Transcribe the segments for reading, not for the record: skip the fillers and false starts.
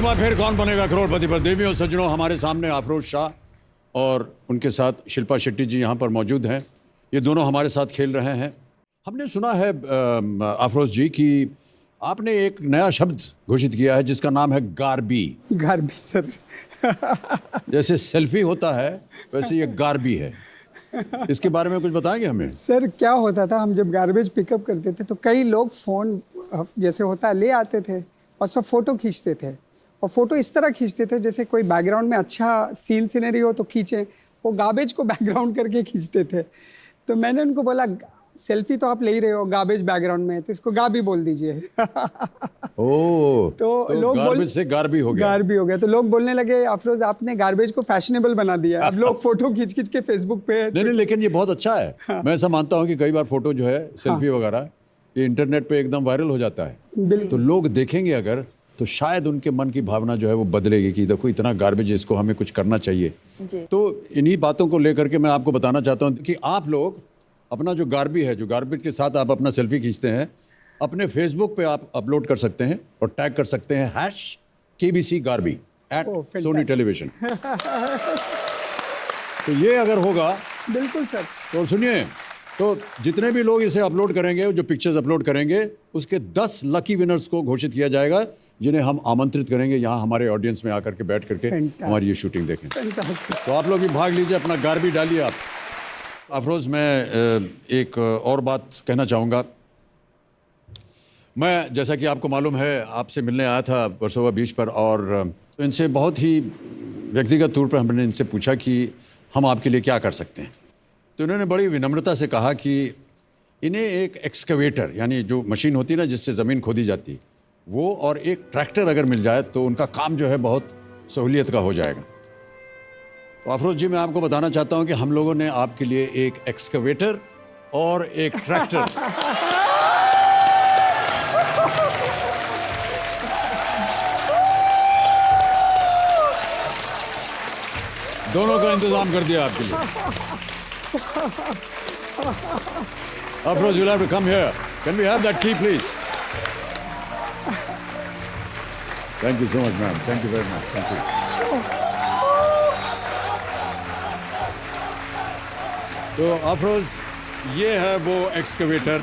बार फिर कौन बनेगा करोड़पति पर देवियों सज्जनों, हमारे सामने अफरोज शाह और उनके साथ शिल्पा शेट्टी जी यहाँ पर मौजूद हैं। ये दोनों हमारे साथ खेल रहे हैं। हमने सुना है अफरोज जी कि आपने एक नया शब्द घोषित किया है जिसका नाम है गार्बी। गार्बी सर। जैसे सेल्फी होता है वैसे ये गार्बी है। इसके बारे में कुछ बताएंगे हमें? सर क्या होता था, हम जब गार्बेज पिकअप करते थे तो कई लोग फ़ोन जैसे होता है ले आते थे और सब फ़ोटो खींचते थे, और फ़ोटो इस तरह खींचते थे जैसे कोई बैकग्राउंड में अच्छा सीन सीनरी हो तो खींचे, वो गार्बेज को बैकग्राउंड करके खींचते थे। तो मैंने उनको बोला सेल्फी तो आप ले ही रहे हो गार्बेज बैकग्राउंड में, तो इसको गार्बी बोल दीजिए। ओह, तो लोग गार्बेज से गार्बी हो गया। गार्बी हो गया तो लोग बोलने लगे अफरोज आपने गार्बेज को फैशनेबल बना दिया। अब लोग फोटो खींच खींच के फेसबुक पे नहीं, लेकिन ये बहुत अच्छा है। हाँ। मैं ऐसा मानता हूँ कि कई बार फोटो जो है सेल्फी वगैरह ये इंटरनेट पे एकदम वायरल हो जाता है, तो लोग देखेंगे अगर तो शायद उनके मन की भावना जो है वो बदलेगी कि देखो इतना गार्बेज, इसको हमें कुछ करना चाहिए। तो इन्हीं बातों को लेकर के मैं आपको बताना चाहता हूँ कि आप लोग अपना जो गार्बी है, जो गार्बेज के साथ आप अपना सेल्फी खींचते हैं, अपने फेसबुक पे आप अपलोड कर सकते हैं और टैग कर सकते हैं #KBC Garbi @Sony Television। तो ये अगर होगा बिल्कुल सर। तो सुनिए, तो जितने भी लोग इसे अपलोड करेंगे, जो पिक्चर्स अपलोड करेंगे, उसके 10 लकी विनर्स को घोषित किया जाएगा जिन्हें हम आमंत्रित करेंगे यहाँ हमारे ऑडियंस में आकर के बैठ करके हमारी ये शूटिंग देखें। तो आप लोग भी भाग लीजिए, अपना गार्बी डालिए आप। अफरोज, मैं एक और बात कहना चाहूँगा। मैं, जैसा कि आपको मालूम है, आपसे मिलने आया था वर्सोवा बीच पर, और इनसे बहुत ही व्यक्तिगत तौर पर हमने इनसे पूछा कि हम आपके लिए क्या कर सकते हैं। तो इन्होंने बड़ी विनम्रता से कहा कि इन्हें एक एक्सकवेटर, यानी जो मशीन होती है ना जिससे ज़मीन खोदी जाती है, वो और एक ट्रैक्टर अगर मिल जाए तो उनका काम जो है बहुत सहूलियत का हो जाएगा। तो अफरोज जी, मैं आपको बताना चाहता हूं कि हम लोगों ने आपके लिए एक एक्सकवेटर और एक ट्रैक्टर दोनों का इंतजाम कर दिया आपके लिए। Afroz, you'll have to come here. Can we have that key, please? Thank you so much, ma'am. Thank you very much. Thank you. तो अफरोज, ये है वो एक्सकवेटर।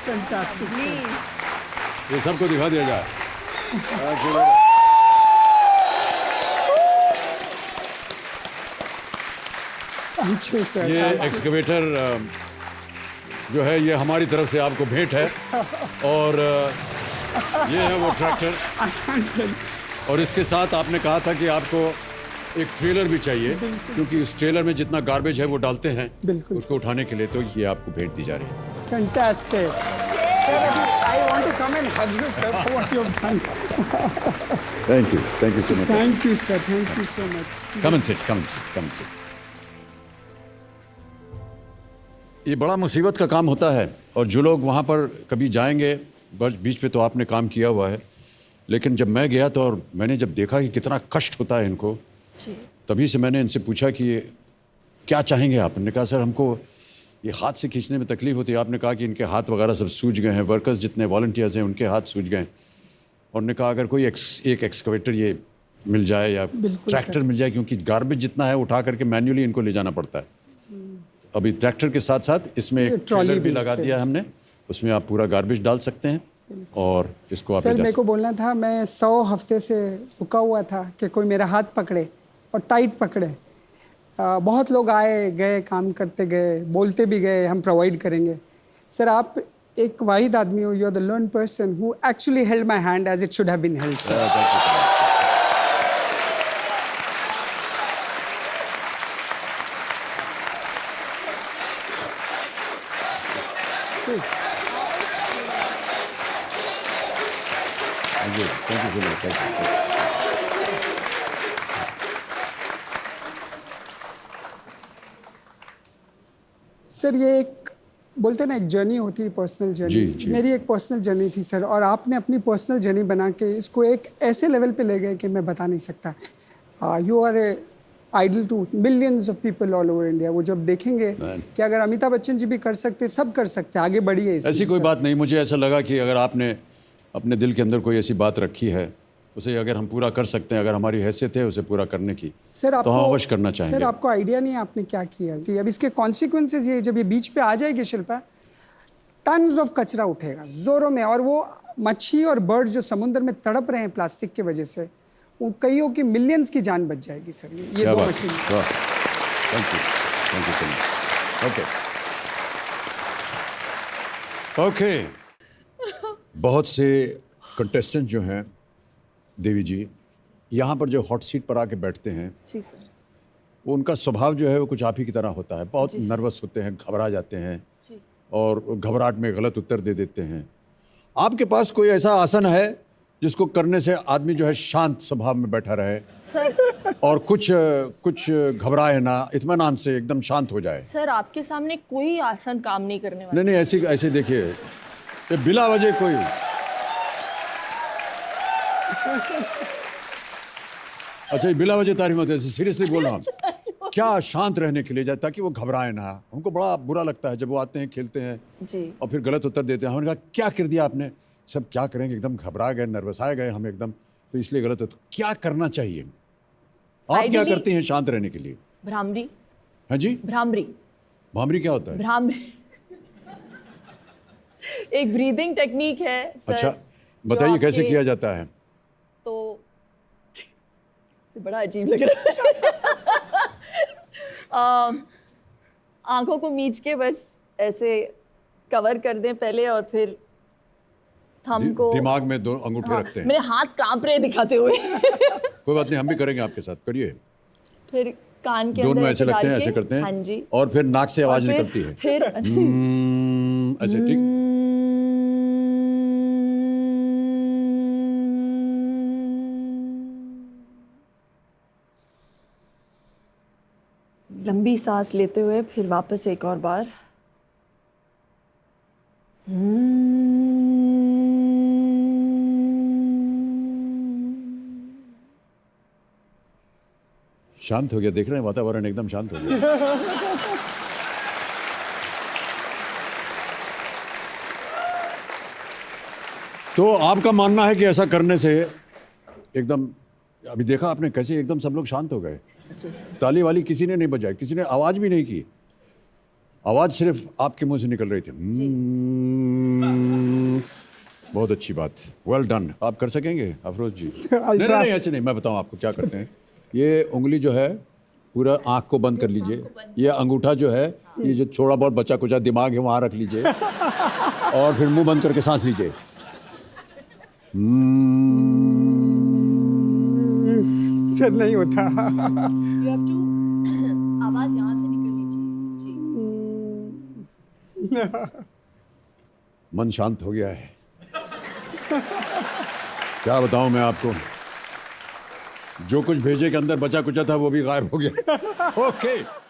Fantastic sir. ये सबको दिखा दिया जाए। Thank you sir. ये एक्सकवेटर जो है ये हमारी तरफ से आपको भेंट है, और ये है वो ट्रैक्टर। और इसके साथ आपने कहा था कि आपको एक ट्रेलर भी चाहिए, क्योंकि उस ट्रेलर में जितना गार्बेज है वो डालते हैं उसको उठाने के लिए, तो ये आपको भेंट दी जा रही है। Fantastic. I want to come and hug you, sir, for what you have done. Thank you so much. Thank you, sir. Thank you so much. Come and sit. ये बड़ा मुसीबत का काम होता है, और जो लोग वहाँ पर कभी जाएंगे, बीच पे तो आपने काम किया हुआ है, लेकिन जब मैं गया तो और मैंने जब देखा कि कितना कष्ट होता है इनको, तभी से मैंने इनसे पूछा कि क्या चाहेंगे आप। उन्होंने कहा सर हमको ये हाथ से खींचने में तकलीफ होती है। आपने कहा कि इनके हाथ वगैरह सब सूज गए हैं, वर्कर्स जितने वॉलंटियर्स हैं उनके हाथ सूज गए। और उन्होंने कहा अगर कोई एक एक्सकवेटर ये मिल जाए या ट्रैक्टर मिल जाए, क्योंकि गार्बेज जितना है उठा करके मैन्युअली इनको ले जाना पड़ता है। अभी ट्रैक्टर के साथ साथ इसमें एक ट्रॉली भी लगा दिया है हमने, उसमें आप पूरा गार्बेज डाल सकते हैं और इसको आप। सर मेरे को बोलना था, मैं 100 हफ्ते से रुका हुआ था कि कोई मेरा हाथ पकड़े और टाइट पकड़े। बहुत लोग आए गए, काम करते गए, बोलते भी गए हम प्रोवाइड करेंगे। सर आप एक वाहिद आदमी हो, you are the learn person who actually held my hand as it should have been held sir. Sir ये एक बोलते हैं ना, एक जर्नी होती है, पर्सनल जर्नी। मेरी एक पर्सनल जर्नी थी सर, और आपने अपनी पर्सनल जर्नी बना के इसको एक ऐसे लेवल पे ले गए कि मैं बता नहीं सकता। You are idol to millions of people all over India. वो जब देखेंगे कि अगर अमिताभ बच्चन जी भी कर सकते, सब कर सकते, आगे बढ़िए। ऐसी कोई बात नहीं, मुझे ऐसा लगा कि अगर आपने अपने दिल के अंदर कोई ऐसी बात रखी है उसे अगर हम पूरा कर सकते हैं, अगर हमारी हैसियत है उसे पूरा करने की, सर तो आपको हम अवश्य करना चाहेंगे। सर आपको आइडिया नहीं है आपने क्या किया। कि अब इसके कॉन्सिक्वेंसेज ये, जब ये बीच पे आ जाएगी शिल्पा, टन्स ऑफ कचरा उठेगा जोरों में, और वो मच्छी और बर्ड जो समुद्र में तड़प रहे हैं प्लास्टिक की वजह से, वो कईयों की मिलियंस की जान बच जाएगी सर। ये क्या दो बात, मशीन। वाह, thank you, thank you, okay okay. बहुत से कंटेस्टेंट जो हैं देवी जी, यहाँ पर जो हॉट सीट पर आके बैठते हैं, जी सर। वो उनका स्वभाव जो है वो कुछ आप ही की तरह होता है। बहुत नर्वस होते हैं, घबरा जाते हैं और घबराहट में गलत उत्तर दे देते हैं। आपके पास कोई ऐसा आसन है जिसको करने से आदमी जो है शांत स्वभाव में बैठा रहे सर और कुछ घबराए ना, इत्मीनान से एकदम शांत हो जाए? सर आपके सामने कोई आसन काम नहीं करने वाला। नहीं नहीं, ऐसे ऐसे देखिए, ये बिला वजह कोई अच्छा, ये बिला वजह तारीफ मत, ऐसे सीरियसली बोल रहा हूँ। क्या शांत रहने के लिए जाए ताकि वो घबराए ना। हमको बड़ा बुरा लगता है जब वो आते हैं, खेलते हैं जी। और फिर गलत उत्तर देते हैं। हमने कहा क्या कर दिया आपने? सब क्या करेंगे, एकदम घबरा गए, नर्वसाए गए हम एकदम, तो इसलिए गलत उत्तर। क्या करना चाहिए? आप क्या Ideally- करते हैं शांत रहने के लिए? भ्रामरी। हाँ जी, भ्रामरी। भामरी क्या होता है? भ्रामरी एक ब्रीदिंग टेक्निक है सर। अच्छा, जो बताइए कैसे आपके- किया जाता है? तो बड़ा अजीब लग रहा है। आंखों को मीच के बस ऐसे कवर कर दें पहले, और फिर थंब को दिमाग में दो अंगूठे रखते हैं। मेरे हाथ कांप रहे दिखाते हुए। कोई बात नहीं, हम भी करेंगे आपके साथ, करिए। फिर कान के दोनों अंदर ऐसे लगते हैं, डाल ऐसे के- करते हैं। हाँ जी। और फिर नाक से आवाज और फिर- निकलती है फिर ऐसे, ठीक? लंबी सांस लेते हुए फिर वापस एक और बार। शांत हो गया, देख रहे हैं वातावरण एकदम शांत हो गया। तो आपका मानना है कि ऐसा करने से एकदम, अभी देखा आपने कैसे एकदम सब लोग शांत हो गए। ताली वाली किसी ने नहीं बजाई, किसी ने आवाज भी नहीं की, आवाज सिर्फ आपके मुंह से निकल रही थी। बहुत अच्छी बात, वेल डन। आप कर सकेंगे अफरोज जी? नहीं नहीं नहीं, ऐसे नहीं, मैं बताऊं आपको क्या करते हैं। ये उंगली जो है पूरा आँख को बंद कर लीजिए, ये अंगूठा जो है, ये जो थोड़ा बहुत बचा कुचा दिमाग है वहाँ रख लीजिए और फिर मुंह बंद करके सांस लीजिए। सर नहीं होता। You have to आवाज यहाँ से निकलनी चाहिए। जी। मन शांत हो गया है। क्या बताऊं मैं आपको, जो कुछ भेजे के अंदर बचा कुचा था वो भी गायब हो गया। ओके।